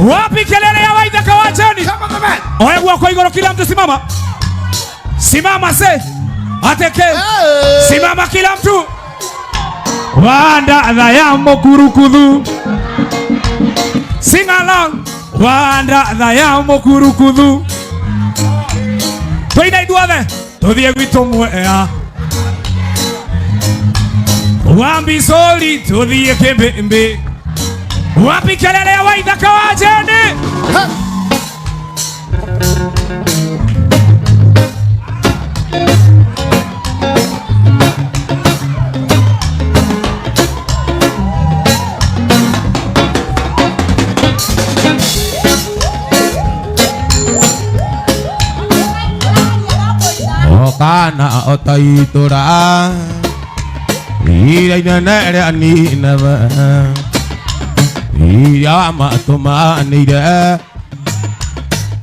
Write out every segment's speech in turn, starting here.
Wapi kelele ya Waithaka wacheni? Oya kwa igoro kila mtu simama. Simama se. Ateke. Simama kila mtu. Wanda dhayamo kurukudhu. Sing along. Wanda dhayamo kurukudhu. Toida iduave. Todhie gwito mwea. Wambi soli todhie kembembe. Wapi kelele ya Waithaka wacheni? Kana otaitura ira inanere aninaba ira matumanire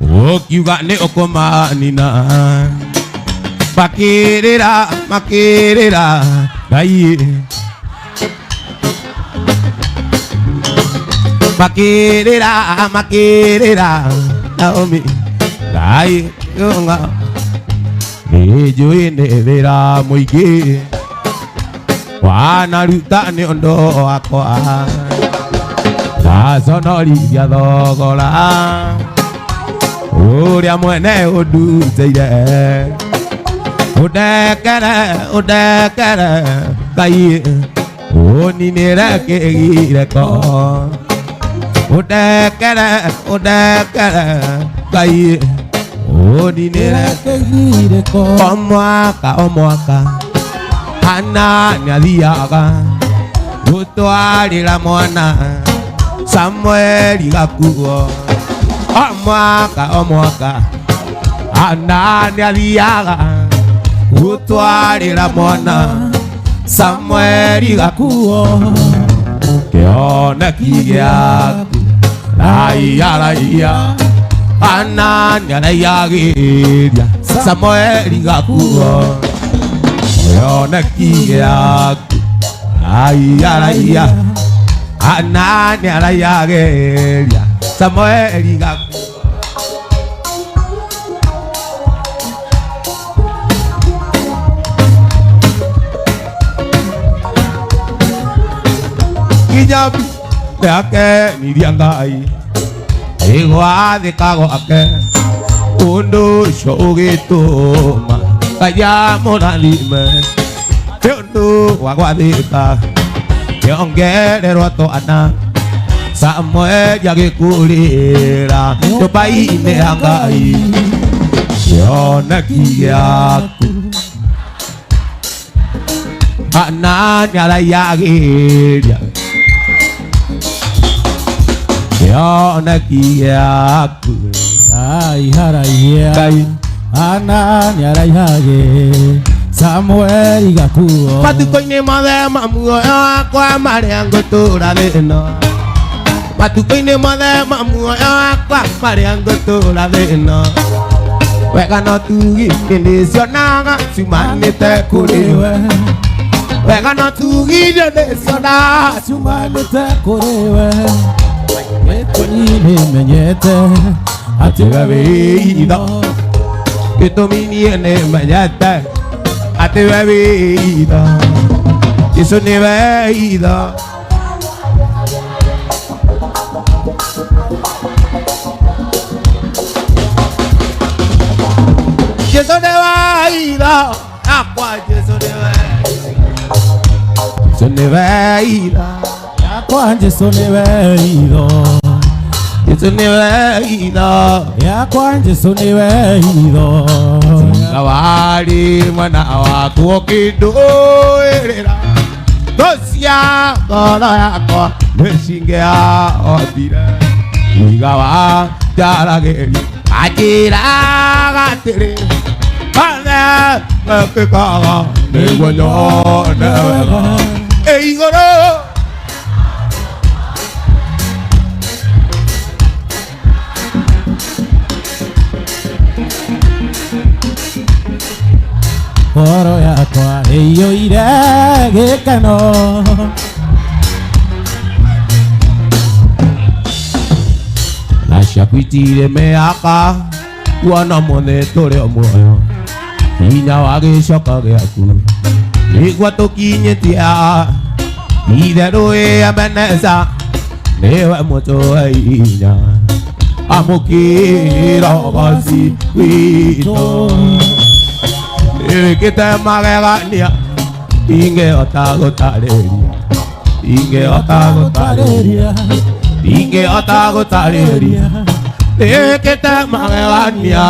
okiuga ni okomanina makirira ngai makirira Naomi ngai yonga Nijui nevera muigi Wanaruta ni ondo wakwa Tasonorigia thogora Uria mwene unduteire Udekere Ngai uninire kigireko Udekere Ngai Odinere kegireko omwaka Hana nyathiaga gutwarira mwana Samueli gakuo omwaka Hana nyathiaga gutwarira mwana Samueli gakuo Kioneki giaku raia Anania na yagiria Samueli gakuo Yoneki yaku Raia Anania na yagiria Samueli gakuo Kijabi Yake niriangai Igwa thikago ake Undu shogituma Kaya monalime Undu wagwathika Kiongererwa toana Samuel yagikurira Nyumba-ini ya Ngai Kioneki giaku Anania na yagiria Yoneki yaku Aiharaia Anania raihage Samueli gakuo Matuko-ini mothe muoyo wakwa maria ngutura thino Matuko-ini mothe muoyo wakwa maria ngutura thino Wega no tugi ndicionaga ciumanite kuriwe Wega no tugi ndicionaga ciumanite kuriwe Nini menyete Atiga veida Gitumi niene menyete Atiga veida Yesu ni veida Yesu ni veida Aqua Yesu ni veida Yesu ni veida Aqua Yesu ni veida Yesu ni veida Yakwa Yesu ni veida Kawari mwana waku okindwirira Tosia ngoro yakwa nĩcingĩa othire Iga wa njaragĩria anjĩraga atĩrĩ Othe mekĩkaga nĩguo nyone wega igũrũ Ngoro yakwa ĩiyũire gĩkeno ciakuitire mĩaka kuona mothe tũrĩ o muoyo hinya wa gĩcoka gĩaku nĩguo tũkinyĩtie itherũ Ebeneza nĩwe mũtũhe hinya amũkĩra ũgooci witũ nĩwĩkĩte magegania ingĩhota gũtarĩria nĩwĩkĩte magegania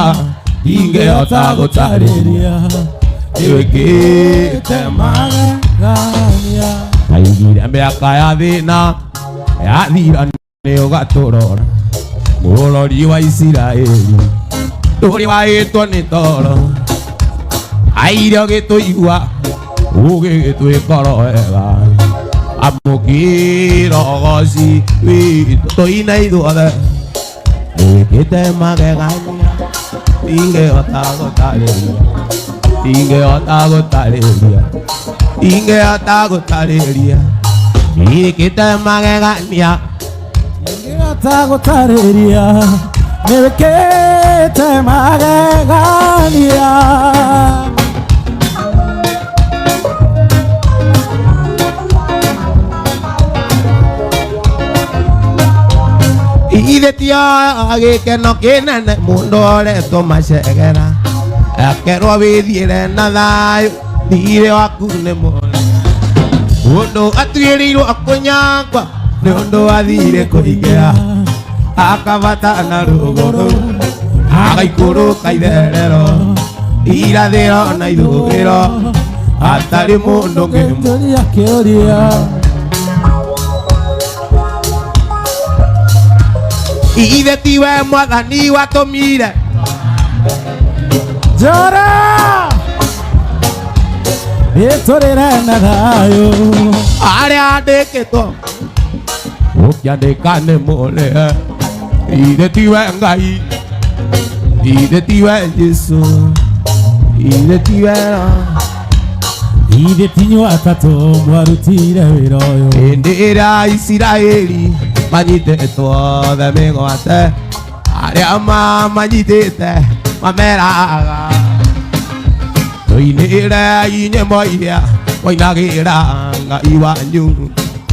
ingĩhota gũtarĩria nĩwĩkĩte magegania aigire mĩaka ya thĩna yathira nĩũgatũrora mũrori wa Isiraeli ndũrĩ wahĩtwo nĩ toro aire ũgĩtũigua ũgĩgĩtwĩkoro wega amũkĩra ũgooci witũ tũine ithuothe nĩwĩkĩte magegania ingĩhota gũtarĩria nĩwĩkĩte magegania ingĩhota gũtarĩria nĩwĩkĩte magegania ithĩtio gĩkeno kĩnene mũndũ oretwo macegera akerwo wĩthiĩre na thayũ thirĩ waku nĩ mwega mũndũ atuĩrĩirwo kũnyangwa nĩ ũndũ athire kũingĩra akabatana rũgũrũ agaikũrũka itherero irathĩro na ithũĩro hatarĩ mũndũ ngĩmũria kĩũria ithe tiwe mwathani watũmire njora ĩtũrĩre na thayũ arĩa andĩkĩtwo ũkĩandĩka nĩ mũrĩe ithe tiwe Ngai ithe tiwe Jesũ ithe tiwe ithe tinyuĩ atatũ mwarutire wĩra ũyũ hĩndĩ ĩrĩa Isiraeli manyitĩtwo othe mĩgwate arĩa mamanyitĩte mameraga tũinĩre nyĩmbo iria mwainagĩra Ngai wanyu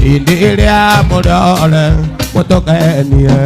hĩndĩ ĩrĩa mũrore mũtũkenie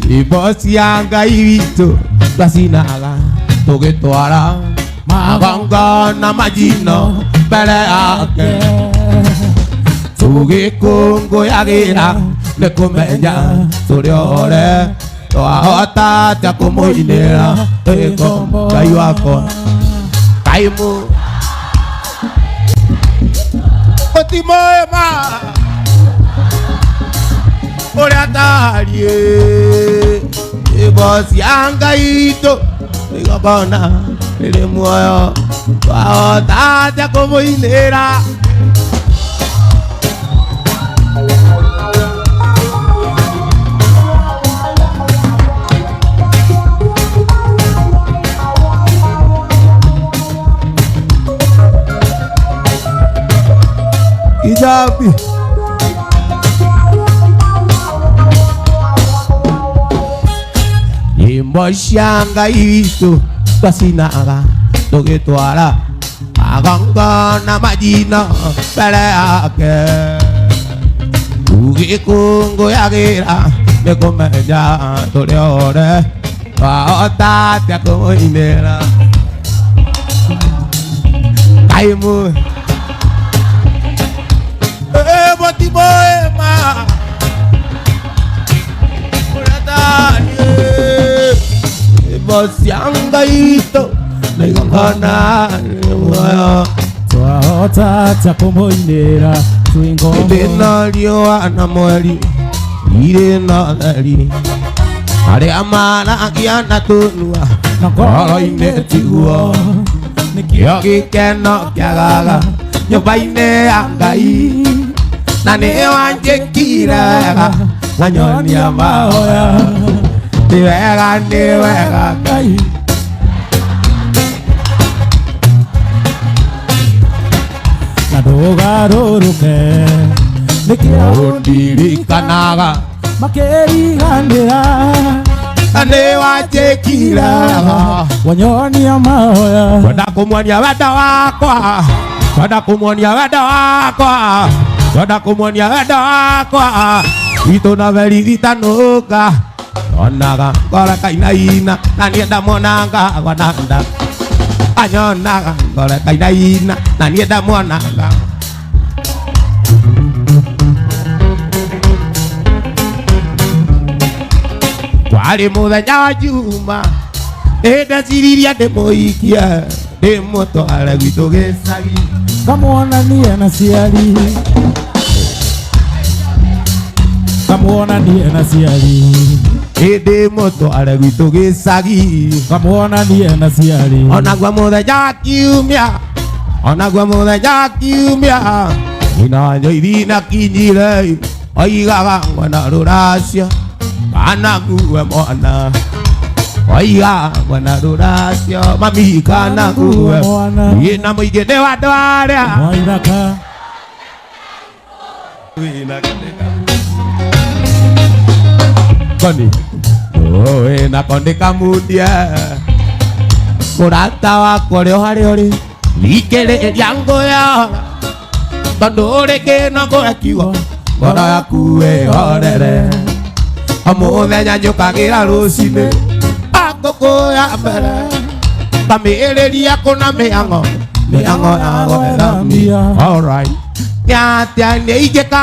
Nyĩmbo cia Ngai witũ twacinaga tũgĩtwara magongona majino mbere yake tũgĩkũngũyagĩra nĩ kũmenya tũrĩ ore twahota atĩa kũmũinĩra twĩgombo Ngai wakwa kaimu ũtimũĩma ũrĩa tariĩ nyĩmbo cia Ngai witũ igongona rĩrĩ muoyo twahota atĩa kũmũinĩra Ijabi nyĩmbo cia Ngai witũ twacinaga tũgĩtwara magongona majino mbere yake tũgĩkũngũyagĩra nĩ kũmenya tũrĩ ore twahota atĩa kũmũinĩra kaimu mũtimũĩma nyĩmbo cia Ngai witũ nĩ igongona rĩrĩ muoyo twahota atĩa kũmũinĩra twĩ ngombo ndĩ na riũa na mweri irĩ na ũtheri Hari amana kiana tunua ngoro-inĩ tiguo nĩkĩo gĩkeno kĩagaga nyũmba-inĩ ya Ngai na nĩ wanjĩkire wega nganyonia mahoya nĩ wega Ngai na ndũgarũrũke nĩkĩo ũndirikanaga makĩriganĩra na nĩ wanjĩkire wega wanyonia mahoya kwenda kũmuonia wendo wakwa kwenda kũmuonia wendo wakwa kwenda kũmuonia wendo wakwa witũ na verithitanũka onaga ngore kainaina na niĩ ndamuonaga gwananda anyonaga ngore kainaina na niĩ ndamuonaga kwarĩ mũthenya wa Juma ndeciririe ndĩmũikie ndĩmũtware gwitũ gĩcagi kamuonanie na ciari kamuonanie na ciari ndĩmũtware gwitũ gĩcagi kamuonanie na ciari onaguo mũthenya wa kiumia onaguo mũthenya wa kiumia nyina njoithi na kinyire oigaga mwana rũracio kana ngue mwana oiga mwana rũracio mami kana ngue ina mũingĩ nĩ wa andũ arĩa waithaka koni wĩna koni kamundie mũrata wakwa ũrĩ o harĩa ũrĩ thikĩrĩria ngũya tondũ ũrĩ kĩno ngũya kiugo ngoro yaku wĩhorere mũthenya njũkagĩra rũcinĩ ngũkũya mbere ngamĩrĩria kũna mĩhang'o ya gwethamia alright nĩatĩa nĩ ingĩka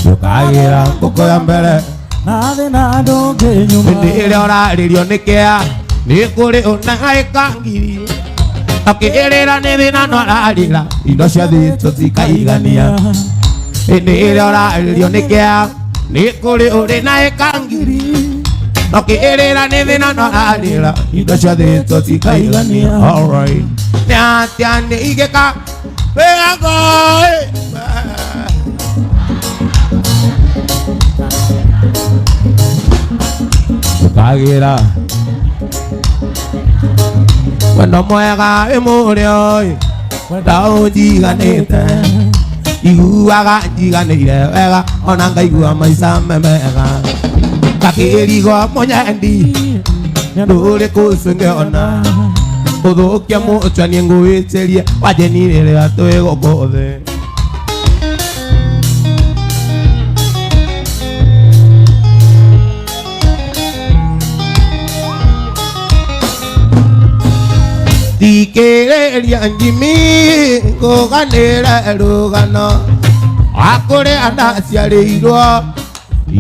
njũkagĩra ngũkũya mbere na thĩ na ndũngĩ nyuma hĩndĩ ĩrĩa ũrarĩrio nĩ kĩa nĩ kũrĩ ũnaĩka ngiri akĩrĩra nĩ thĩna no ararĩra indo cia thĩ tũtikaigania hĩndĩ ĩrĩa ũrarĩrio nĩ kĩa nĩ kũrĩ ũrĩ na ĩka ngiri akĩrĩra nĩ thĩna no ararĩra indo cia thĩ tũtikaigania alright nĩ atĩa nĩ ingĩka wĩago ũkagĩra wendo mwega wĩ mũrĩo wenda ũnjiganĩte iguaga njiganĩire wega ona ngaigua maica me mega ngakĩrigwo mũnyendi ndũrĩ kũcũngĩona ũthũkia mũtwe niĩ ngũwĩtĩrie wanjeni rĩrĩa twĩ gũkũ thĩ thikĩrĩria njimi ngũganĩre rũgano akũrĩa ndaciarĩirwo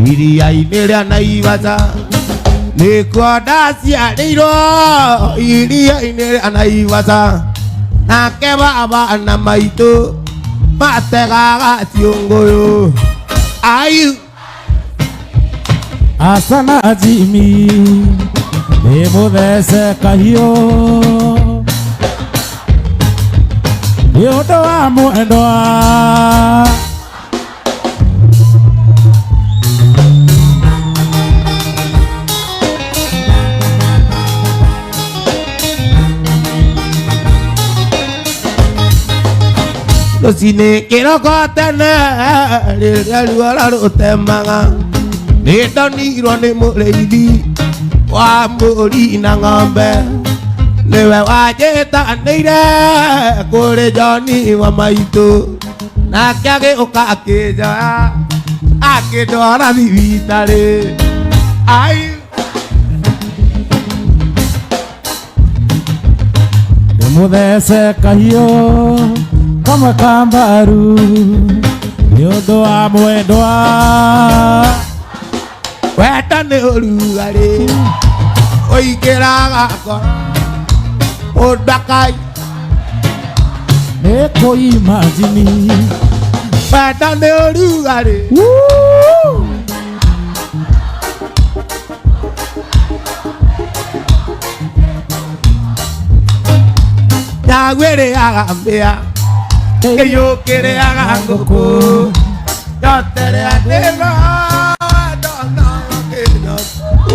iria-inĩ rĩa Naivasha nĩkuo ndaciarĩirwo iria-inĩ rĩa Naivasha nake baba na maitũ mategaga ciũngũyũ ayu asana Jimmy nĩ mũthece kahiũ nĩ ũndũ wa mwendwa rũcinĩ kĩroko tene rĩrĩa riũa rũtemaga nĩ ndonirwo nĩ mũrĩithi wa mbũri na ng'ombe nĩwe wanjĩtanĩire kũrĩ Johni wa maitũ nake agĩũka akĩnjoya akĩndwara thibitarĩ nĩ mũthece kahiũ kamwe ka mbaru nĩ ũndũ wa mwendwa wenda nĩ ũrugarĩ ũingĩraga ngoro mũndũ Eko imagine Pata ne orugare Nyagwere agambia Keyo kere agangoko Yotere adema Dona kena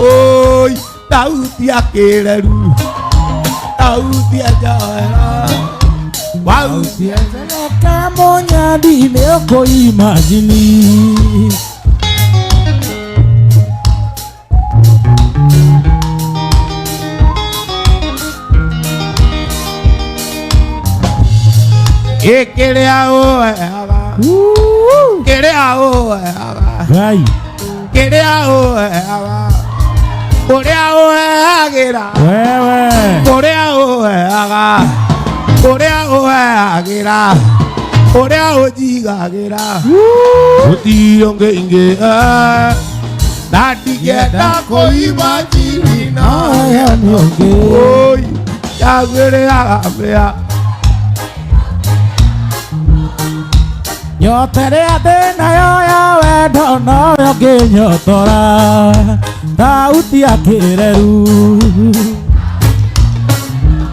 Oi Tauti akereru Tauti ajaera Wauti ajaera Kamonya dine oko imagine Kere ao aga Kere ao aga Gai Kere ao aga Kore ao agera Wewe Kore ao aga Kore ao agera Kore ao jigagera Oti onge inge Dadi geta koi majini na Aya nyoge Oi Yagwere agambea Nyotere adena yo wendo no yo kinyotora Tauti akereru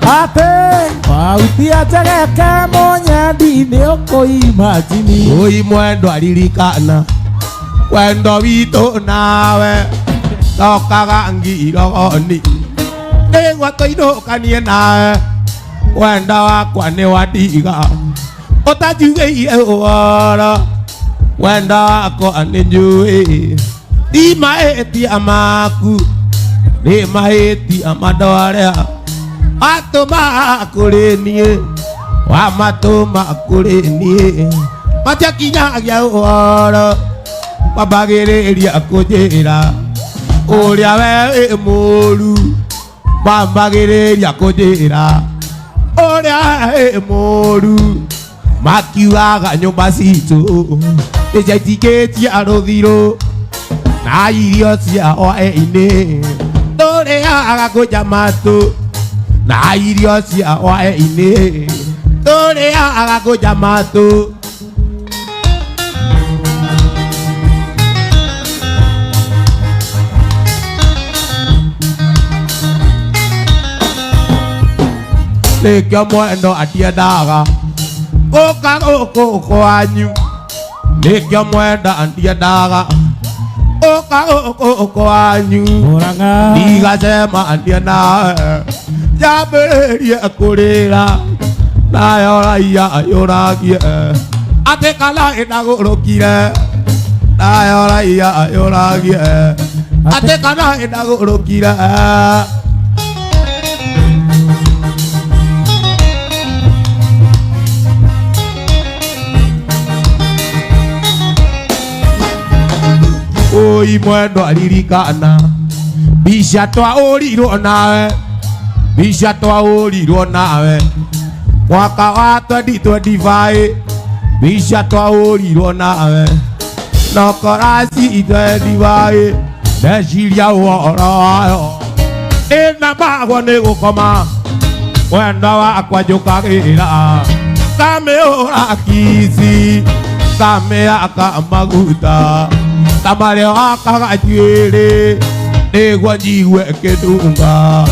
Ate Tauti ajageka monya dine oko imagine Oi mwendo alirikana Wendo wito nawe Tokaga ngirogoni Nengwa toinokanie nawe Wendo wakwa ni wadiga Otajuge iye uwara Wendo wakwa ni njui Di maeti amaku Di maeti amadore Atoma kure nie Wamatoma kure nie Matia kinyagia uwara Mabagereria kujira Uria wewe moru Mabagereria kujira Uria wewe moru Makiwaga nyumba citu Ija tiketi aruthiro Na irio cia oe-ini Turiaga kuja matu Na irio cia oe-ini Turiaga kuja matu Lekyo mwendo atiendaga Oka oko kwanyu Lekyo mwenda antiendaga Oka oko kwanyu Muranga Nigasema antiendaga Jambererie kurira Nayo raia ayuragie Ate kala inagurukire Nayo raia ayuragie Ate kala inagurukire Oi mwendo alirikana Bisha twa urirwo nawe Bisha twa urirwo nawe Mwaka wa 2025 Bisha twa urirwo nawe Nokorasi 25 Neciria uhoro wayo Ina magwo ni gukoma Wendo wakwa njukagira Kameura kisi Kameaka maguta Tamare wakaga njuĩrĩ nĩguo njigue ngĩnunga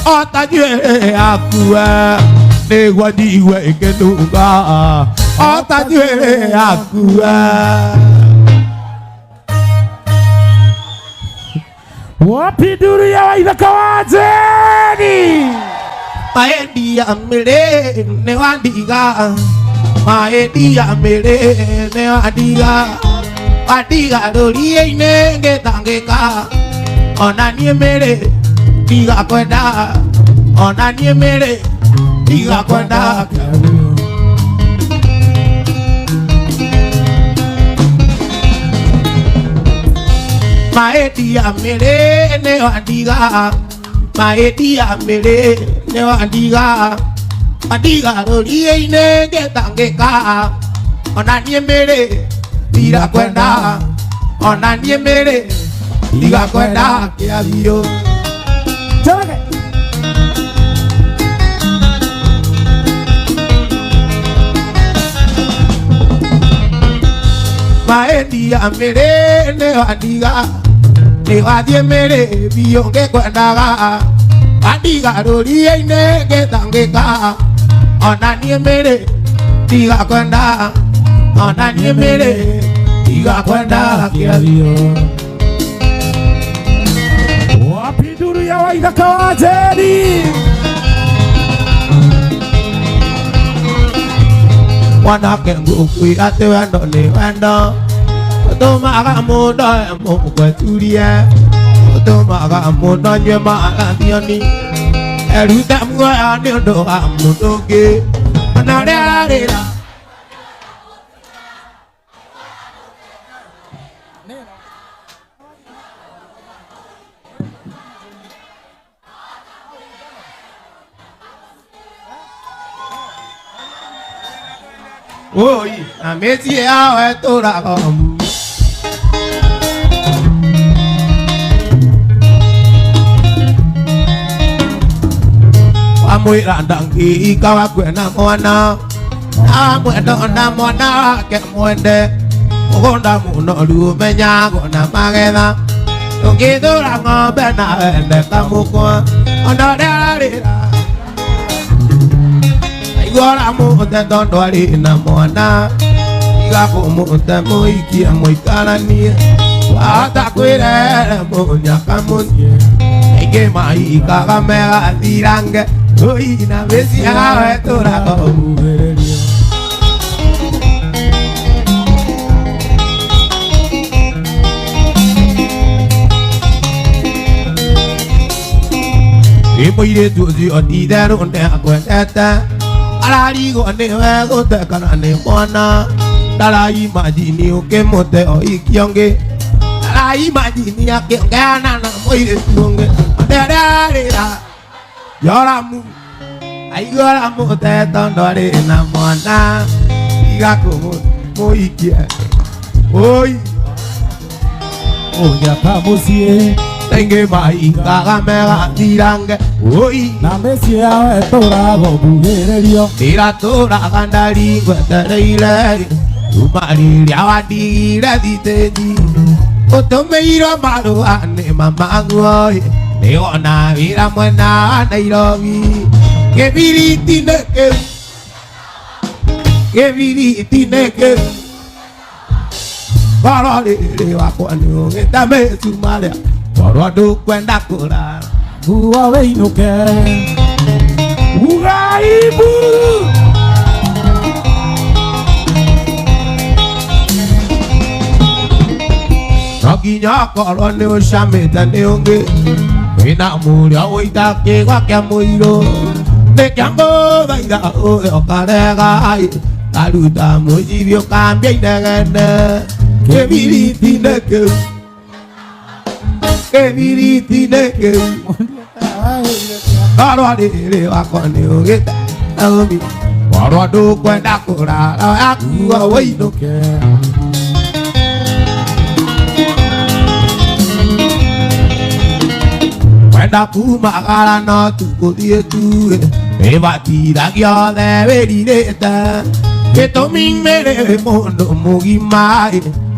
Ota njuĩrĩ yakue nĩguo njigue ngĩnunga Ota njuĩrĩ yakue Wapi nduru ya Waithaka wa Jeni Maendi ya mĩrĩ nĩ wandiga Maendi ya mĩrĩ nĩ wandiga Adiga rũriĩ-inĩ ngĩtangĩka Ona niĩ mĩrĩ ndigakwenda Ona niĩ mĩrĩ ndigakwenda Maendi ya mĩrĩ nĩ wandiga Maendi ya mĩrĩ nĩ wandiga Adiga rũriĩ-inĩ ngĩtangĩka Ona niĩ mĩrĩ ndigakwenda Ona niĩ mĩrĩ ndigakwenda kĩathio maendi ya mere ne wadiga ne wadie mere bionge kwendaga adiga rori ine getangeka ona nie mere diga kwenda ona nie mere diga kwenda kiavio. Wapi nduru ya Waithaka wa Njeri? Mwanake ngukwi ati wendo ni wendo utumaga mundu mugweturie utumaga mundu nywe magathioni erute muoyo ni undu wa mundu ungi ona uria ararira oi na mesi yao eturaga wamwira ndangi ikawa kwena mwana amwendo na mwana wake mwende mugonda muno riumenya gona magetha tungithura ng'ombe na wende kamukwa ona uria ararira igora muthe tondu ari na mwana igakumuta muikia muikaranie wahota kwirere munyaka munie ingi maikaga megathirange ui na mesi yawe turagohuhĩrĩrio. Mũirĩtu ũcio ti-itherũ nĩakwendete ararigwo nĩwe gũtekana nĩ mwana ndaraimagini ũkĩmũte oikia ũngĩ ndaraimagini akĩongeana na mũirĩtu ũngĩ ũrĩa ararĩra yoramu aigua mũte tondũ arĩ na mwana igakũmũikie oi Mũnyaka mũciĩ Tenge maikaga megathirange oi na mesi yao etũraga ũhuhĩrĩrio. Ndiratũraga ndari ngwetereireuma rĩrĩa wandigire thitĩnji ũtũmĩirwo marũa nĩ mamaguo nĩwona wĩra mwena wa Nairobi kĩbiriti-inĩ kĩu ngoro rĩrĩ wakwa nĩũgĩte mĩcumarĩa korwo ndũkwenda kũrara Nguo wĩinũke ugaibu no nginya korwo nĩũcamĩte nĩ ũngĩ wĩna mũrĩa wĩita kĩgwa kĩa mũirũ nĩkĩa ngũthaitha ũyũ karegai karuta mũcibi ũkambia inegene kĩbiriti-inĩ kĩu korwo rĩrĩ wakwa nĩũgĩte naũmi korwo ndũkwenda kũrara yakuo wĩinũke kwenda kumagara no tũgũthiĩ tuĩ wĩbatira gĩothe wĩrirĩte gĩtũmi mĩrĩ mũndũ mũgima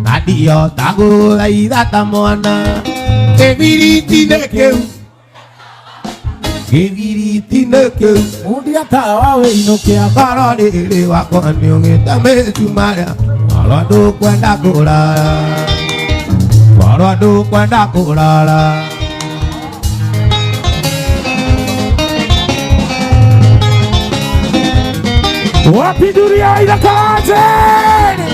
na ndiota gũthaitha ta mwana kĩbiriti-inĩ kĩu mũndiatawa wĩinũkia korwo rĩrĩ wakwa nĩũgĩte mĩcumarĩa korwo ndũkwenda kũrara Wapi nduru ya Waithaka wa Njeri?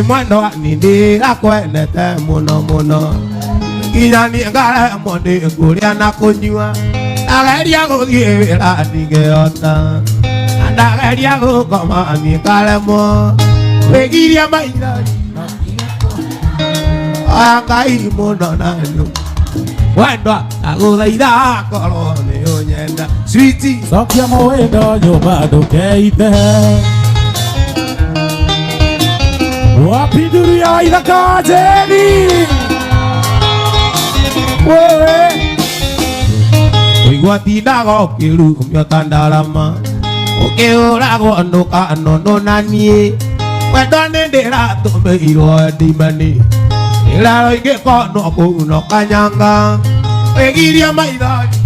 Mwendo ni ndĩrakwenete mũno mũno nginya niĩ ngaremwo nĩ kũrĩa na kũnyua ndageria gũthiĩ wĩra ndingĩhota na ndageria gũkoma niĩ ngaremwo kwĩgiria maithori oya Ngai mũno nanyu wendwa ndagũthaitha korwo nĩ ũnyenda switi cokia mũwĩndo nyũmba ndũkeite. Wapi nduru ya Waithaka wa Njeri? Wewe Watindago kiru myotandalama Ukiurago nuka nono nani Wedone dera tumbe iro dimani Ilaro ike kono kuno kanyanga Egiria maidani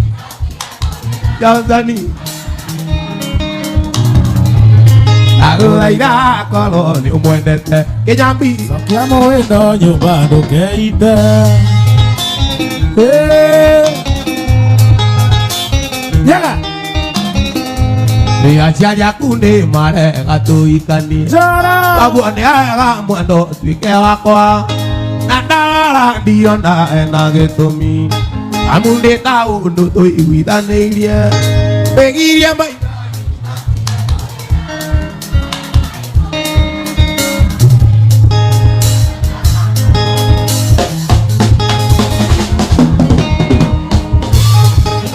Janzani Agulaida koloni umwendete Kijambi Sakiamo eno nyumbano keite Yaga Niachaja kunde mare gato ikani Jara Kabuane aga mwendo twike wakwa Nandara diona ena getomi Amunde tau nuto iwidane ilie Begiria mai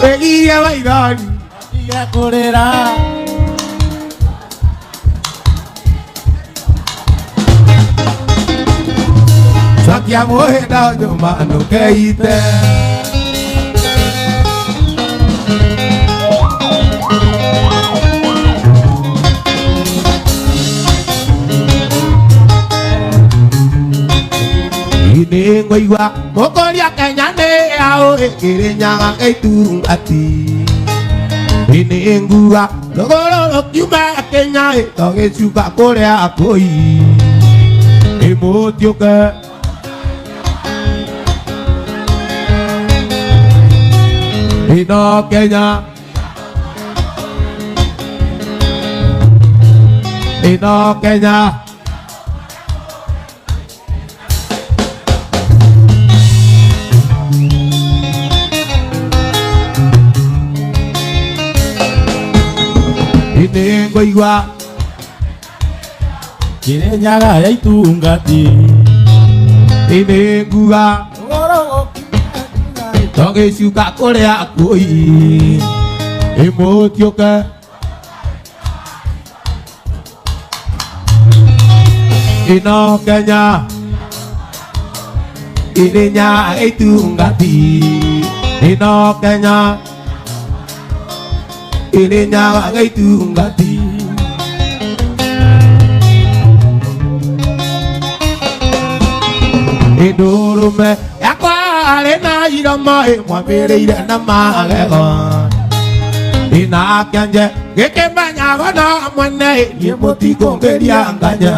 Begiria mai dani Ya kurera Sakiamo ena nyumbano keite Ini ngoiwa mokoria Kenya ne ao ekirinya eiturungati Ini ngua logoro kiuma Kenya etoge suka korea akoi Emotioke Ino Kenya Ino Kenya Ini ngoiwa Kirenyaga ya itungati Ini ngua Toge suka korea akoi Emotioke Ino Kenya Irinya itungati Ino Kenya Irinya itungati Idurume yakwa arena irama mwabireire na magego Ina kyanje gekemanya na mwene nimutikongeria nganya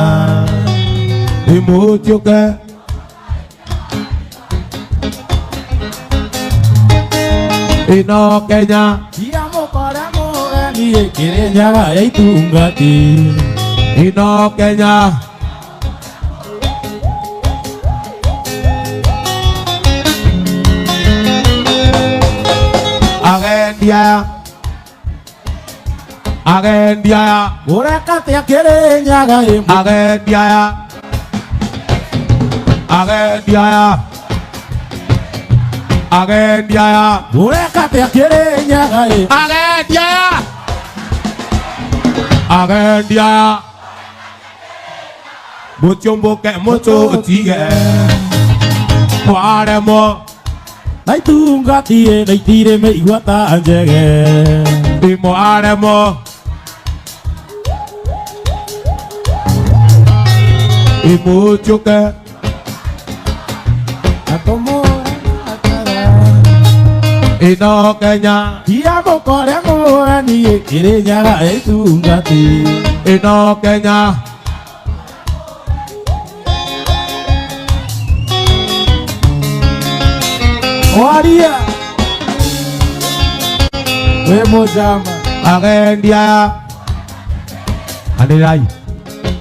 Nimutioke Ino Kenya Tiamo koramo eni Kirenyaga ya itungati Ino Kenya Agendia Urakate ya Kirenyaga Agendia Urakate ya Kirenyaga Agendia Muchombo ke mocho tige Waremo Naitungati naitire me iguata anjege Imo aremo Imo choke Atomo Ino Kenya Tiamo koramo eni Kirenyaga ya itungati Ino Kenya Waria Wemojama Agendia Adirai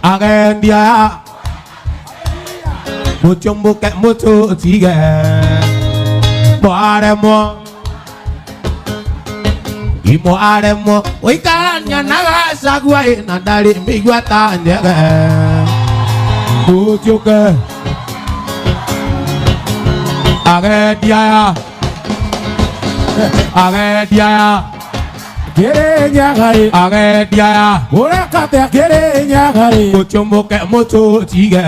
Agendia Muchombo ke mocho tige Moaremo Imo aremo Oikanya naga sagwa Nandari miguata njege Muchoke Agendia Kirenyaga Agendia Urakate ya Kirenyaga Muchombo ke mocho tige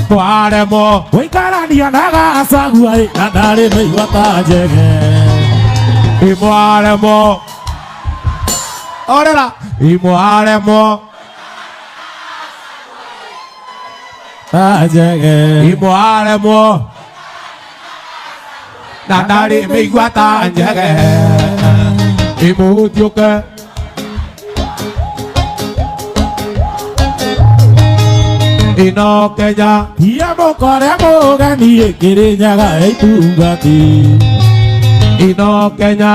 Moaremo Oikarania naga sagwa Nandari me iguata anjege Imoaremo. Orera. Imoaremo. Ajage. Imoaremo. Nanari miguata anjage. Imutioke. Ino Kenya. Yamo koremo gani kiri nyaga etungati. Ino Kenya.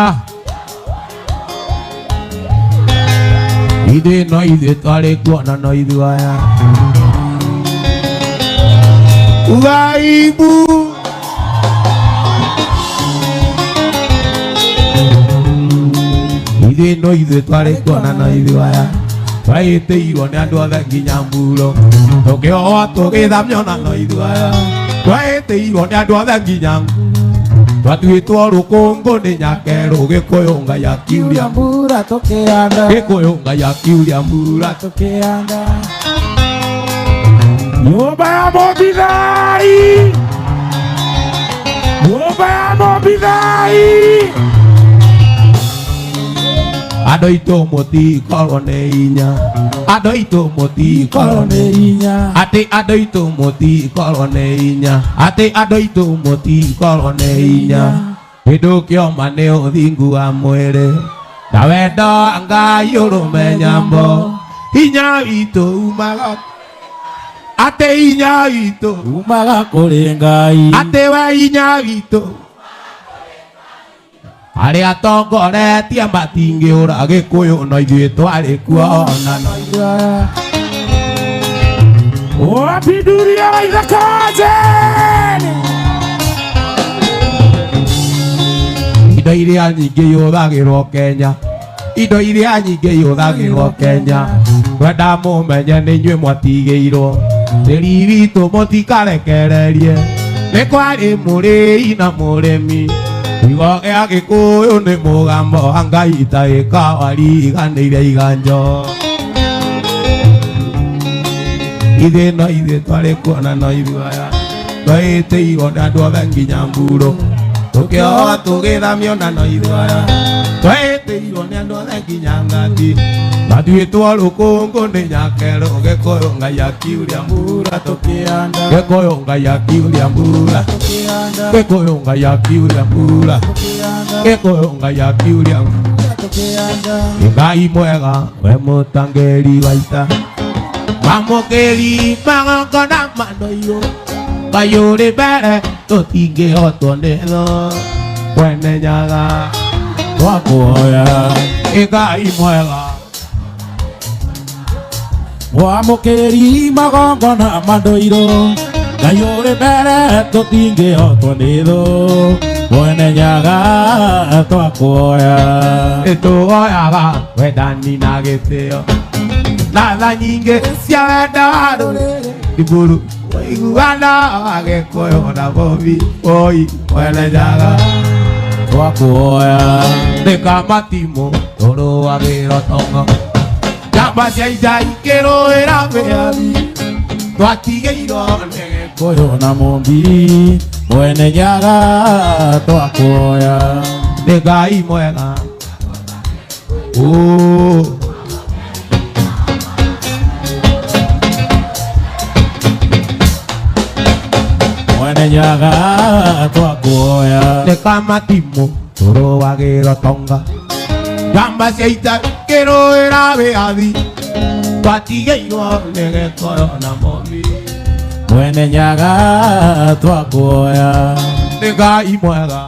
Ide no ide tare kuana no ide waya. Waibu. Ide no ide tare kuana no ide waya. Vai te iro ne ando da ginyambulo. Toke o toke damyo na no ide waya. Vai te iro ne ando da ginyam. Watu itwaro Kongo ne nyakero gekoyonga ya kiuria Mbura toke anda. gekoyonga ya kiuria mbura Toke anda. Nyumba ya Mobidai. Nyumba ya Mobidai. Adoito moti koroneinya. Adoito moti Koroneinya. Ate adoito moti koroneinya. Ate adoito moti koroneinya. Hidukio maneo thingu wa mwere. Na wendo Ngai urumenya mbo. Hinya witũ umaga. Ate hinya witũ Umaga kũrĩ Ngai. ate we hinya witũ arĩa atongoretie matingĩũra Gĩkũyũ no ithuĩ twarĩ kuo ona no Wapiduria waithakaje. indo iria nyingĩ ihũthagĩrwo Kenya indo iria nyingĩ ihũthagĩrwo Kenya wenda mũmenye nĩ inyuĩ mwatigĩirwo tĩri witũ mũtikarekererie nĩ kwarĩ mũrĩi na mũrĩmi kiugo gĩa Gĩkũyũ nĩ mũgambo wa Ngai itarĩ kawariganĩire iganjo ithe no ithe twarĩ kuona no ithuaya twahĩtĩirwo nĩ andũ othe nginya mburo tũkĩohwo tũgĩthamio na no ithuaya twahĩtĩirwo nĩ andũ othe nginya ngati nathuĩtwo rũkũngũ nĩ nyakerũ Gĩkũyũ Ngai akiuria mbura Tũkĩanda. Gĩkũyũ Ngai akiuria mbura Tũkĩanda. Gĩkũyũ Ngai akiuria mbura Tũkĩanda. Gĩkũyũ Ngai akiuria Tũkĩanda. Ngai mwega we mũtangĩri wa ita mamũkĩri magongona mandoirũ Ngai ũrĩ mbere tũtingĩhotwo nĩ thũ mwene nyaga Twakuoya. Ngai mwega Wamũkĩri magongona mandoirũ Ngai ũrĩ mbere tũtingĩhotwo nĩ thũ mwene nyaga twakuoya. nĩtũhoyaga wendani na gĩtĩo na tha nyingĩ cia wendo wa rũrĩrĩ igũrũ ũiguano wa Gĩkũyũ na bobi oi mwene nyaga Twakuoya. nĩkamatimũ tũrũagĩrwo tongo njamba cia ita ikĩrũĩra mĩathi twatigĩirwo nĩ Gĩkũyũ na mũmbi mwene nyaga twakuoya. nĩ Ngai mwega Mwene nyaga twakuoya. nĩkamatimũ tũrũagĩrwo tonga njamba cia ita ikĩrũĩra mĩathi twatigĩirwo nĩ Gĩkũyũ na bobi Mwene nyaga twakuoya. nĩ Ngai mwega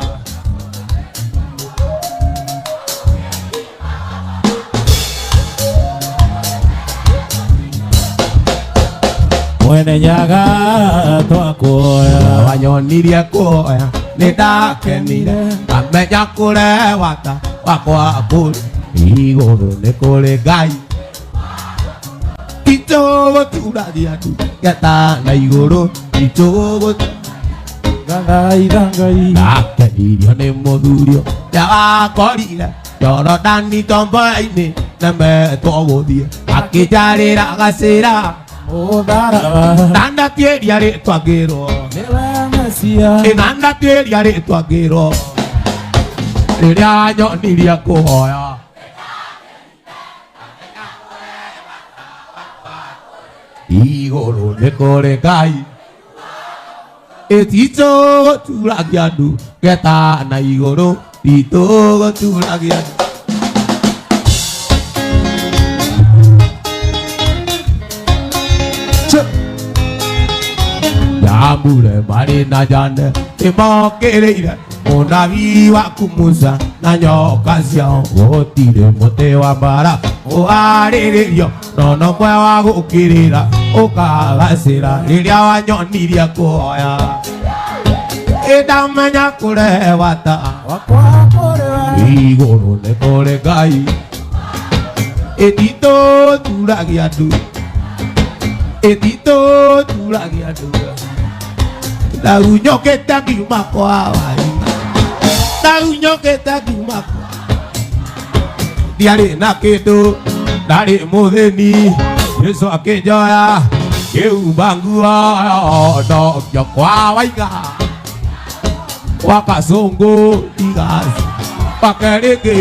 Mwene nyaga twakuoya. wanyonirie kuoya nĩ ndakenire ngamenya kũrĩa wata wakwa kũrĩ igũrũ nĩ kũrĩ Ngai itũgũturagia tu geta na igũrũ Ngai Ngai. ndakenirio nĩ mũthurio ndawakorire Jorodani tombo-inĩ nemetwo gũthiĩ akĩnjarĩra gacĩra Mũtharaba. na ndatuĩria rĩtwa ngĩrwo Nĩwe Mesia. na ndatuĩria rĩtwa ngĩrwo rĩrĩa nyonirie kũhoya igũrũ nĩ kũrĩ Ngai ĩtitũ gũturagia andũ geta na igũrũ itũ gũturagia andũ Yambure marĩ na jane ĩmokĩrĩire mũnabii waku Musa na nyoka ciao gũtirĩ mũtĩ wa mbara ũharĩrĩrio nono mwe wa gũkĩrĩra ũkagacĩra rĩrĩa wanyonirie kũhoya ĩndamenya kũrehe bata igũrũ nĩ kũrĩ Ngai ĩtitũ turagia andũ ĩtitũ turagia andũ Naunyoketa kiuma kwa wai Naunyoketa kiuma kwa Diarĩ na kĩndũ ndarĩ mũthĩni Yesu akĩnjoya kĩumba nguo ndokio kwa waiga wakasongo igasi wakereke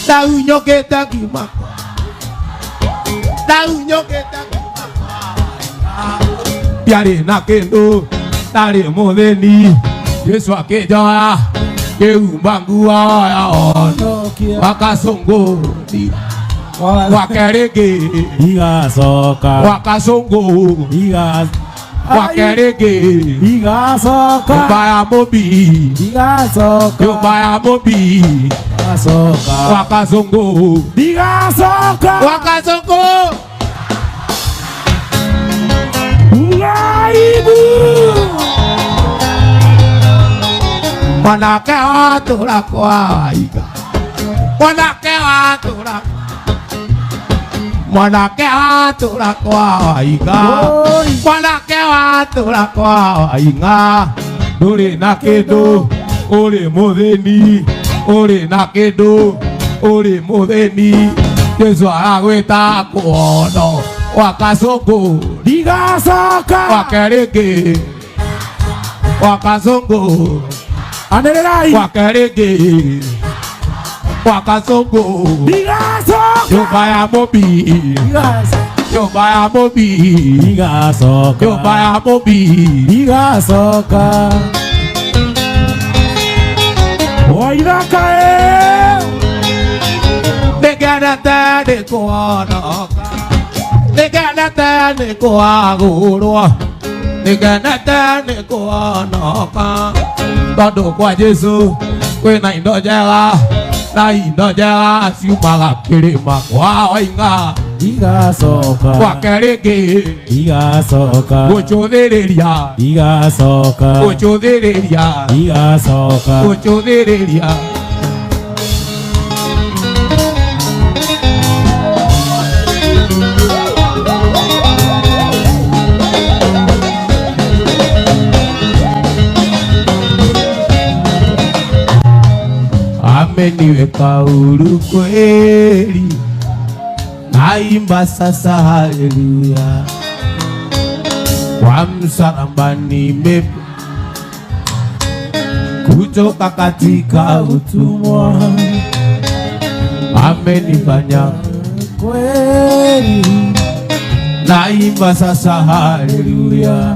Naunyoketa kiuma Naunyoketa kiuma Diarĩ na kĩndũ ndarĩ mũthĩni Yesu akĩnjoya kĩumba nguo ndokio wakasongo wakereke igacoka wakasongo wakereke igacoka nyũmba ya mũmbi igacoka nyũmba ya mũmbi igacoka wakasongo igacoka wakasongo uraibu mwanake watũra kwa waiga mwanake watũra mwanake watũra kwa waiga mwanake watũra kwa waiga ndũrĩ na kĩndũ ũrĩ mũthĩni ũrĩ na kĩndũ ũrĩ mũthĩni Yesu aragwĩta kũhono wakasongo igacoka wakereke wakasongo anĩrĩrai wakereke wakasongo igacoka nyũmba ya mũmbi nyũmba ya mũmbi igacoka nyũmba ya mũmbi igacoka Waithaka nĩngenete nĩ kũhonoka nĩngenete nĩ kũhagũrwo nĩngenete nĩ kũhonoka tondũ kwa Jesu kwĩna indo njega na indo njega ciumaga kĩrĩma kwa waiga igacoka wakereke igacoka gũcũthĩrĩria igacoka gũcũthĩrĩria igacoka gũcũthĩrĩria ameniweka huru kweli naimba sasa haleluya kwa msalaba kutoka katika utumwa amenifanya kweli naimba sasa haleluya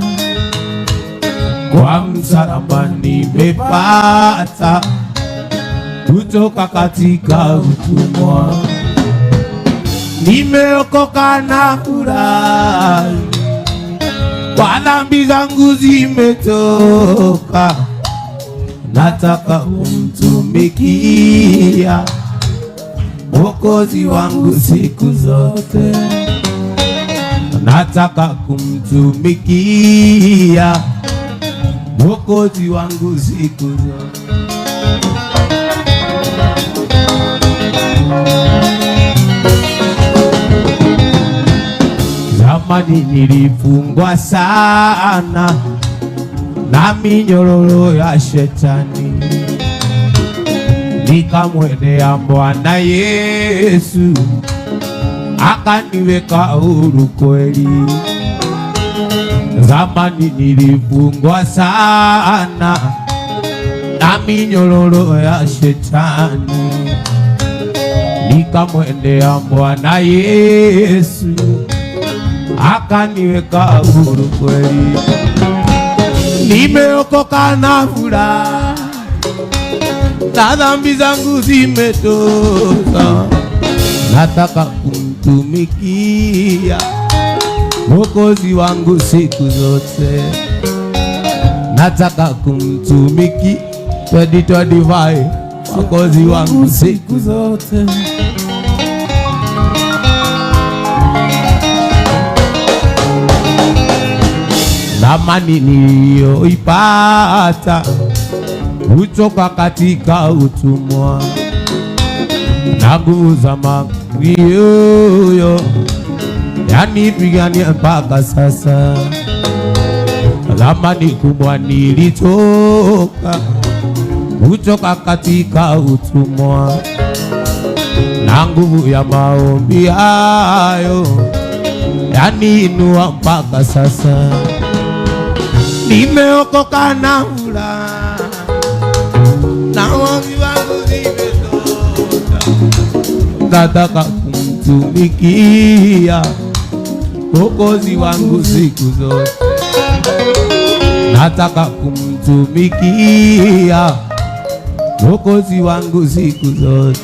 kwa msalaba nimepata kutoka katika utumwa nimeokoka na furahi kwa dhambi zangu zimetoka nataka kumtumikia Mwokozi wangu siku zote nataka kumtumikia Mwokozi wangu siku zote zamani nilifungwa sana na minyororo ya shetani nikamwendea Bwana Yesu akaniweka huru kweli Zamani nilifungwa sana na minyororo ya shetani, nikamwendea Bwana Yesu akaniweka huru kweli. Nimeokoka na furaha na dhambi zangu zimetosha, nataka kumtumikia Mwokozi wangu siku zote, nataka kumtumikia 2025 Mwokozi wangu siku zote. Amani niliyoipata kutoka katika utumwa na nguvu za mayoyo yanipigania mpaka sasa. Amani kubwa nilitoka kutoka katika utumwa na nguvu ya maombi hayo yaniinua mpaka sasa. Nimeokoka na furaha na dhambi zangu zimetosha, nataka kumtumikia Mwokozi wangu siku zote, nataka kumtumikia Mwokozi wangu siku zote.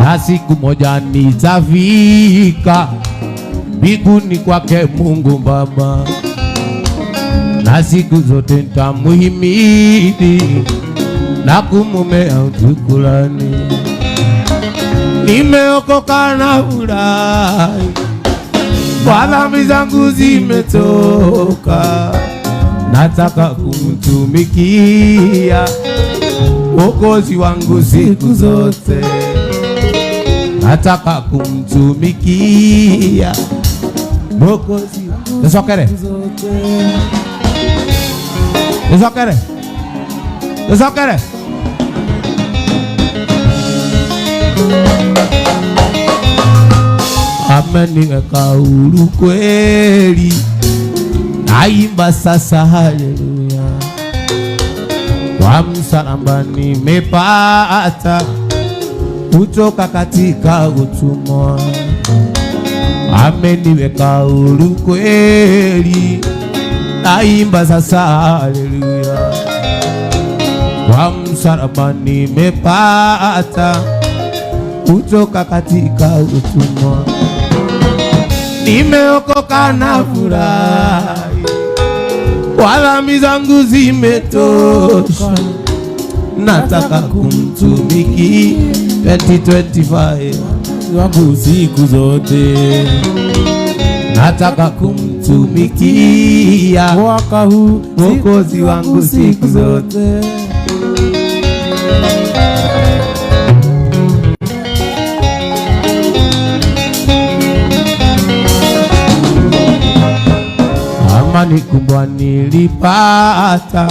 Na siku moja nitafika mbinguni kwake Mungu Baba, na siku zote nitamuhimidi na kumumea shukrani. Nimeokoka na furahi, kwa dhambi zangu zimetoka, nataka kumtumikia Mwokozi wangu siku zote, nataka kumtumikia Mwokozi wangu. Desokere desokere desokere. Ameniweka huru kweli, naimba sasa haleluya. Kwa msalaba nimepata kutoka katika utumwa, ameniweka huru kweli, naimba sasa haleluya. Kwa msalaba nimepata kutoka katika utumwa, nimeokoka na furahi, kwa dhambi zangu zimetosha, nataka kumtumikia 2025 wangu siku zote, nataka kumtumikia mwaka huu Mwokozi wangu siku zote. Amani kubwa nilipata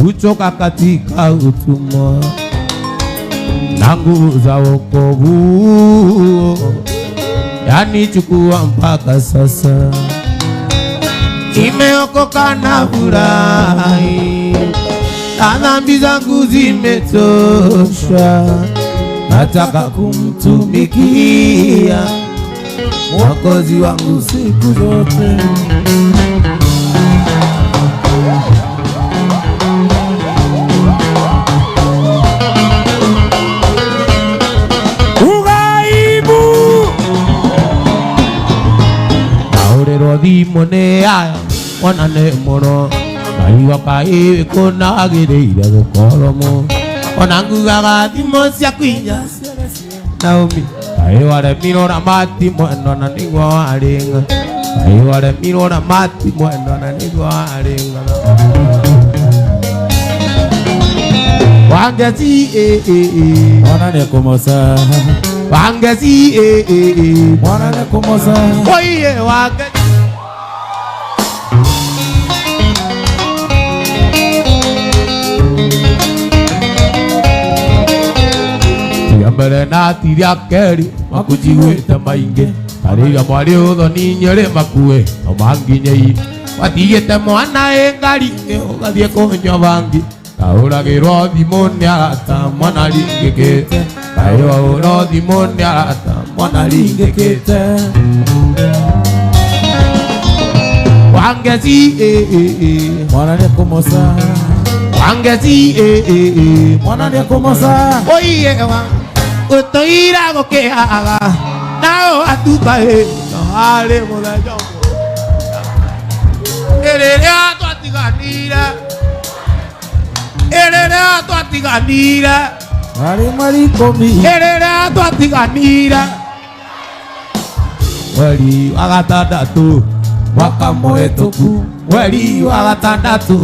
kutoka katika utumwa na nguvu za wokovu yanichukua mpaka sasa. Nimeokoka na furahi, na dhambi zangu zimetosha, nataka kumtumikia Mwokozi wangu siku zote. Thimone aya onane muno naiwa kai kunagirire gukoromo onangugaga thimo cia kwinya Naomi aiware mirora mati mwendo na nigwa waringa aiware mirora mati mwendo na nigwa waringa wangezi onane kumosa wangezi onane kumosa oye wangezi mbere na tiria keri makujiguĩte maingĩ kariga mwarĩ ũthoni nyĩrĩ makue o manginyei watigĩte mwana ngari-inĩ ũgathiĩ kũnyua bangi kaũragĩrwo thimũ nĩ arata mwana ringĩkĩte kaũragĩrwo thimũ nĩ arata mwana ringĩkĩte wangeci mwana nĩ kũmoca wangeci mwana nĩ kũmoca oiyewa ũtũira gũkĩaga nao atuka no harĩ mũthenya rĩrĩa twatiganire harĩ mweri 10 rĩrĩa twatiganire mweri wa gatandatũ mwaka mũhĩtũku mweri wa gatandatũ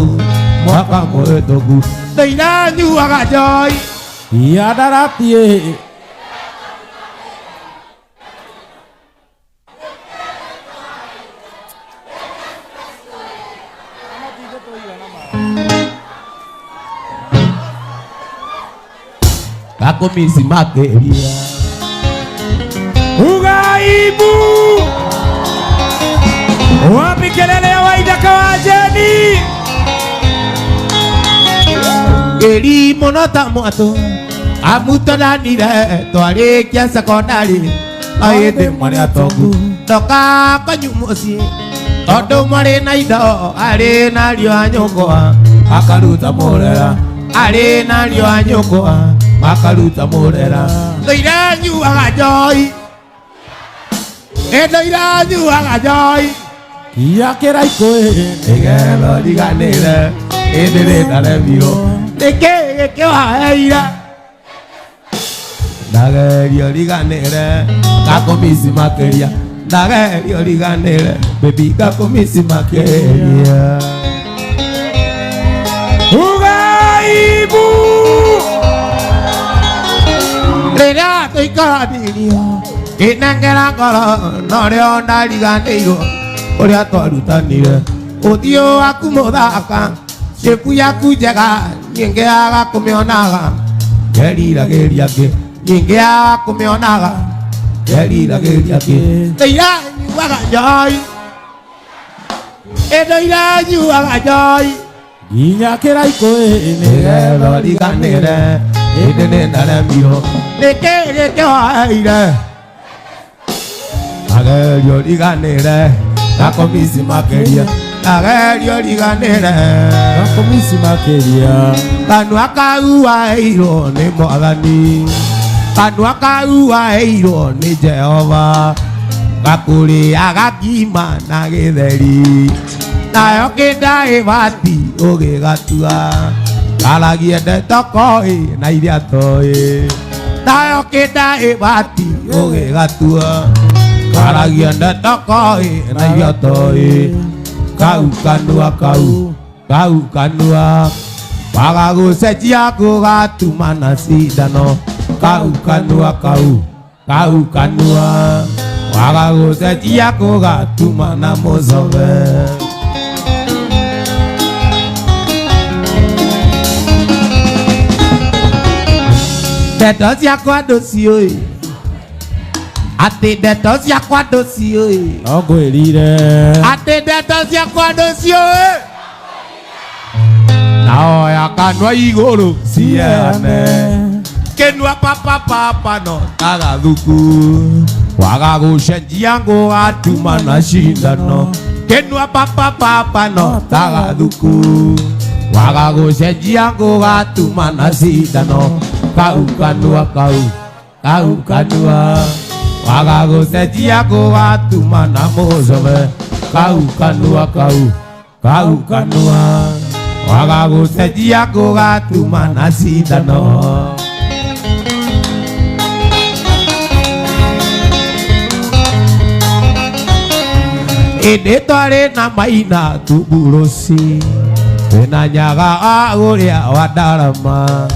mwaka mũhĩtũku ndĩira nyuaga njohi yandaratie Kakomisi makeria Ugaibu wapi kelele ya Waithaka wa Jeni Eri monota mwato amutananire twarĩkia sekondari aĩndĩ marĩ atongu ndoka kwanyu mũciĩ tondũ marĩ na indo arĩ na ariũ a nyũngwa akaruta mũrera arĩ na ariũ a nyũngwa makaruta mũrera ndũire nyuaga njohi ndũire nyuaga njohi ya kĩraikũ nĩgetha riganĩre hĩndĩ rĩtaremirwo nĩkĩ gĩkĩwaheire ndagerio riganĩre Kakomisi makĩria ndagerio riganĩre baby Kakomisi makĩria Ugaibu rĩrĩa tũikaranirio kĩnengera ngoro norĩo ndariganĩirwo ũrĩa twarutanire ũthiũ waku mũthaka ciĩku yaku njega nyingĩaga kũmĩonaga ngeriragĩria ngĩ nyingĩaga kũmĩonaga ngeriragĩria ngĩ ndũire nyuaga njohi ndũire nyuaga njohi nginya kĩraikũ nĩgetha riganĩre hĩndĩ nĩndaremirwo nĩkĩ gĩkĩwaheire ndagerio riganĩre Kakomisi makĩria ndagerio riganĩre Kakomisi makĩria kanua kau waheirwo nĩ Mwathani kanua kau waheirwo nĩ Jehova gakũrĩaga ngima na gĩtheri nayo kĩndagĩbati ũgĩgatua karagie ndeto koĩ na iria toĩ nayo kĩndagĩbati ũgĩgatua karagie ndeto koĩ na iria toĩ kau kanua kau kanua waga gũcenjia gũgatuma na cindano kau kanua kau kanua waga gũcenjia gũgatuma na mũcobe ndeto ciakwa ndũciũĩ atĩ ndeto ciakwa ndũciũĩ no ngwĩrire atĩ ndeto ciakwa ndũciũĩ naoya kanua igũrũ ciane kĩnua papa no tagathuku waga gũcenjia gũgatuma na cindano kĩnua papa no tagathuku waga gũcenjia gũgatuma na cindano kau kanua kau kanua waga gũcenjia gũgatuma na mũcobe kau kanua kau kanua waga gũcenjia gũgatuma na cindano ĩndĩ twarĩ na maina tuburoci twĩna nyaga ũrĩa wa Ndarama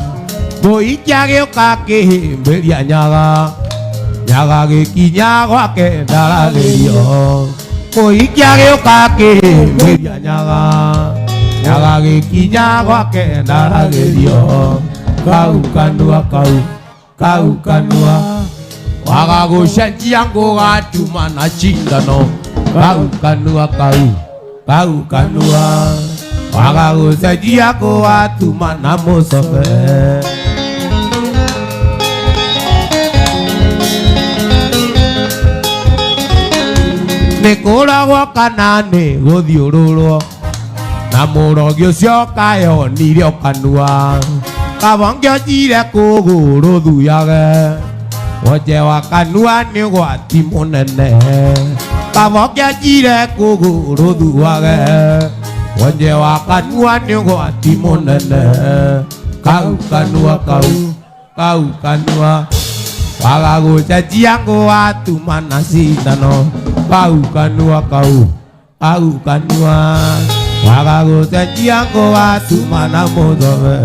mũikia gĩũka kĩhĩmbĩria nyaga gĩkinya gwake ndaragĩrio mũikia gĩũka kĩhĩmbĩria nyaga gĩkinya gwake ndaragĩrio kau kanua kau kanua wagagucenjia ngũgatuma na cindano kau kanua kau kanua wagagucenjia ngũgatuma na mũcobe nĩkũragwo kana nĩ gũthiũrũrwo na mũrogi ũcio kayonire o kanua kabonge njire kũgũrũ thuyage wonje wa kanua nĩ ũgwati mũnene kabonge njire kũgũrũ thuyage wonje wa kanua nĩ ũgwati mũnene kau kanua kau kanua wagagũcenjia ngũgatuma na cindano kau kanua kau kanua wagagũcenjia ngũgatuma na mũcobe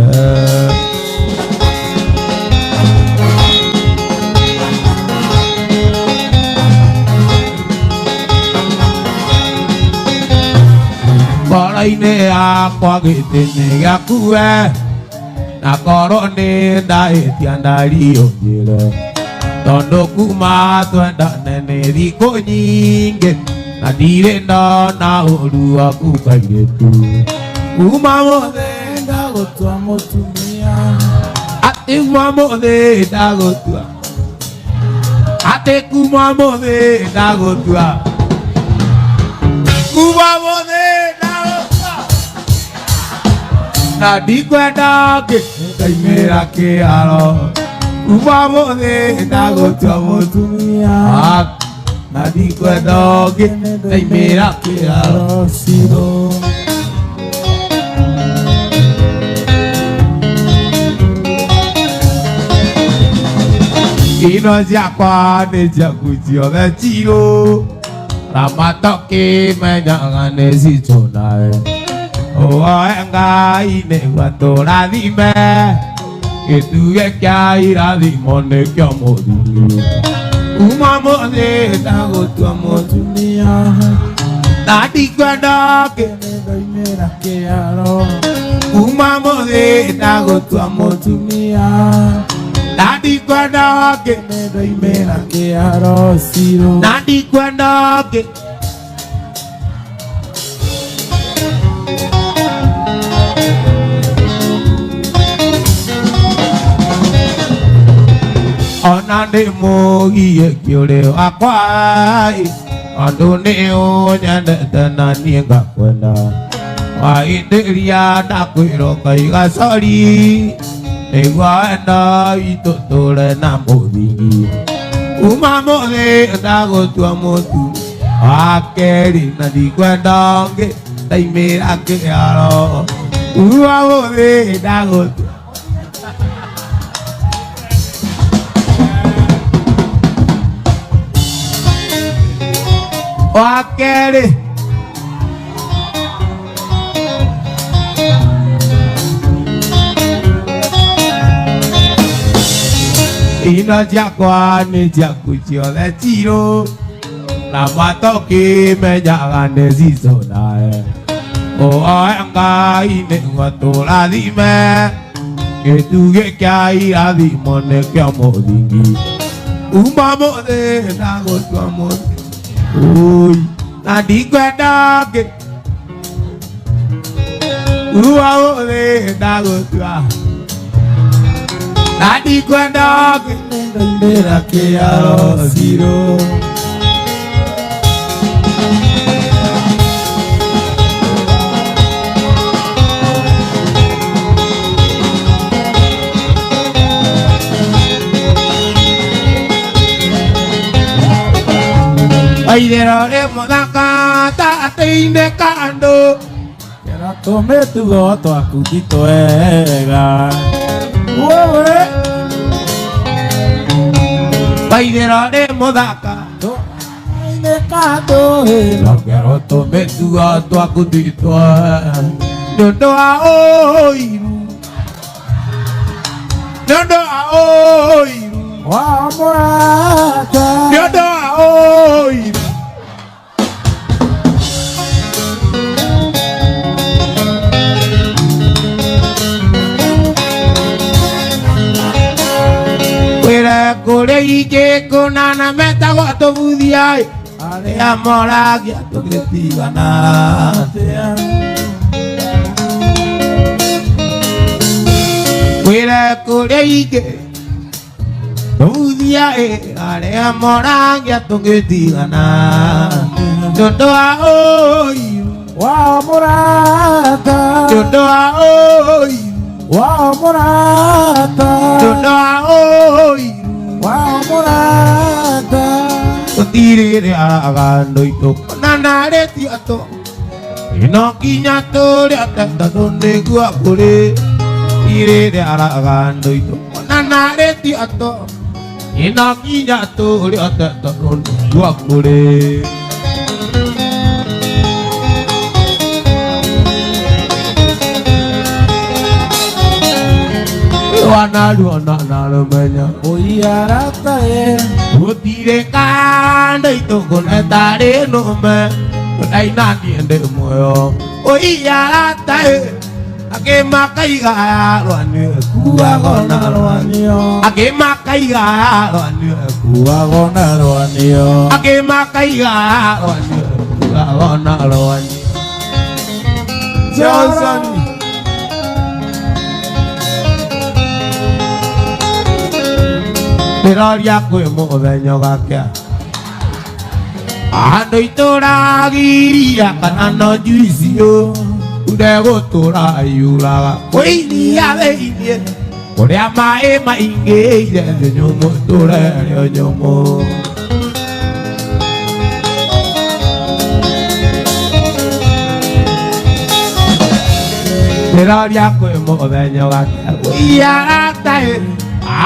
ngoro-inĩ yakwa gĩtĩ-inĩ gĩaku we na korwo nĩ ndahĩtia ndariũnjĩre tondũ kuma twendane nĩ thikũ nyingĩ na ndirĩ ndona ũru waku kairĩtu kuma mũthĩ ndagũtua mũtumia atĩ kuma mũthĩ ndagũtua atĩ kuma mũthĩ ndagũtua kuma mũthĩ ndagũtua na ndikwenda ngaimĩra kĩharo kuma mũthĩ ndagũtua mũtumia na ndikwenda ngaimĩra kĩharo ciro ino ciakwa nĩ ciaku ciothe cirũ na matokĩmenyaga nĩ citũ nawe ũhoe Ngai nĩguo tũrathime gĩtuge kĩa irathimo nĩkĩo mũthingi kuma mũthĩ ndagũtua mũtumia na ndikwenda ngaimĩra kĩharo kuma mũthĩ ndagũtua mũtumia na ndikwenda ngaimĩra kĩharo ciro na ndikwenda ona ndĩ mũgiĩ kĩũrĩ wakwa tondũ nĩ ũnyendete na niĩ ngakwenda wahĩndĩria ndakwĩrwo ngaiga cori nĩguo wendo witũ tũre na mũthingi kuma mũthĩ ndagũtua mũtu wa kerĩ na ndikwenda ngaimĩra kĩharo kuma mũthĩ ndagũtua wa kerĩ ino ciakwa nĩ ciaku ciothe cirũ na matokĩmenyaga nĩ citũ nawe ũhoe Ngai nĩguo tũrathime gĩtugĩ kĩa irathimo nĩkĩo mũthingi kuma mũthĩ ndagũtua mũthingi ui na ndikwenda kuma mũthĩ ndagũtua na ndikwenda ngaimĩra kĩharo ciro Aidero de modaka tatĩinĩ kando kera tũmĩtugo twaku ti twega Aidero de modaka tatĩinĩ kando kera tũmĩtugo twaku ti twega nĩũndũ wa ũiru nĩũndũ wa ũiru wa mũrata nĩũndũ wa ũiru ike kunana meta goto budiai ale amoragia to critigana Wira kure ike budiai ale amoragia to critigana Dodoa oi Wow Murata Dodoa oi Wow Murata Dodoa oi Wow Murata Tire agando ito nanare ti ato inokinya to le atanda donde gua kure tire agando ito nanare ti ato inokinya to le atanda donde gua kure Wana luana nalamanya Oyarata Utire kanda itu konetare no me Konai nani ende moyo Oyarata Ake makai ga loani Kua gona Roanio Ake makai ga loani Kua gona roanio Ake makai ga loani Kua gona loani Johnson Miraria kwe muthenya gakia Ando itura giria kana no juicio Ude gutura yuraga Kuiria theinie Kuria mai maingiire nyumu turere nyumu Miraria kwe muthenya gakia Kuiria tae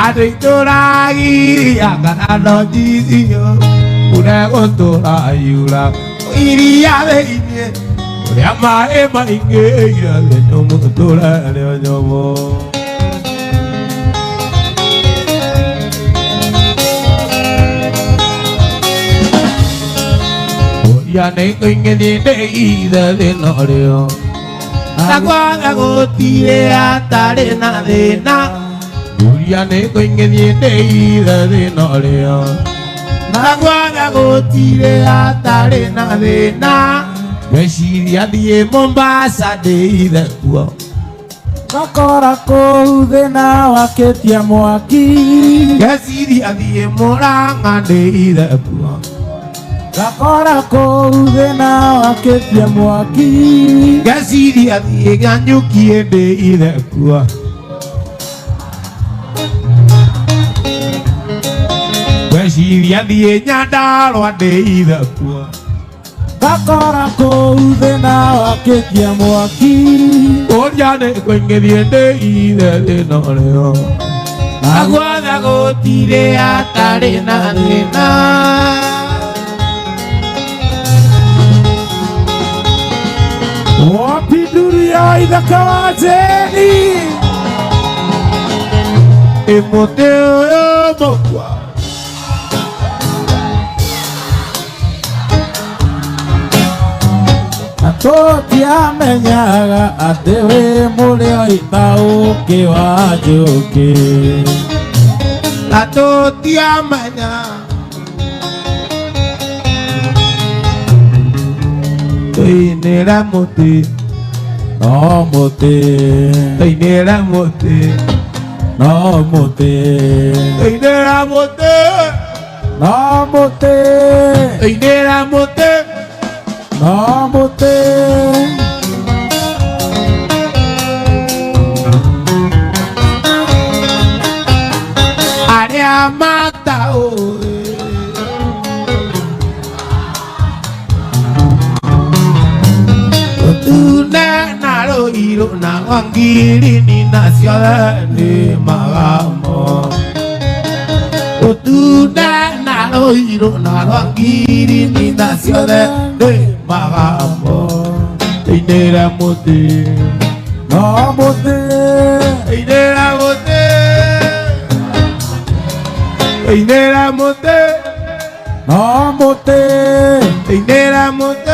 Ado itura kana no juicio Ude gutura yura Kuiria theinie Kuria mai maingiire nyumu turere nyumu Ya ne kuinge ni de norio Sagwa go tire atare na de na Ya ne kuinge ni de norio Sagwa go tire atare na de na Meshiria die Mombasa de kuo Kakora kou thina waketia mwaki Meshiria die Moranga de kuo Kakora kou thina waketia mwaki Gasiria die ganyukie de kuo Meshiria die Nyandarua de kuo Kakora kou thina waketia mwaki Oriane kwenge de noreo Agua go tire atare na de na Wapi dunia ithaka wa jeni Emoteo yo mokwa Tutiamenyaga atĩ wĩ mũrĩo itaũkĩ wa njũkĩ Na tutiamenya Tuinĩra mũtĩ no mũtĩ Tuinĩra mũtĩ no mũtĩ Tuinĩra mũtĩ no mũtĩ Tuinĩra mũtĩ no mũtĩ Arĩa mataũĩ Tune na rũirũ na ngiri na ciothe nĩ magamo Tune na rũirũ na ngiri na ciothe nĩ magamo Tuinĩra mũtĩ no mũtĩ Tuinĩra mũtĩ Tuinĩra mũtĩ no mũtĩ Tuinĩra mũtĩ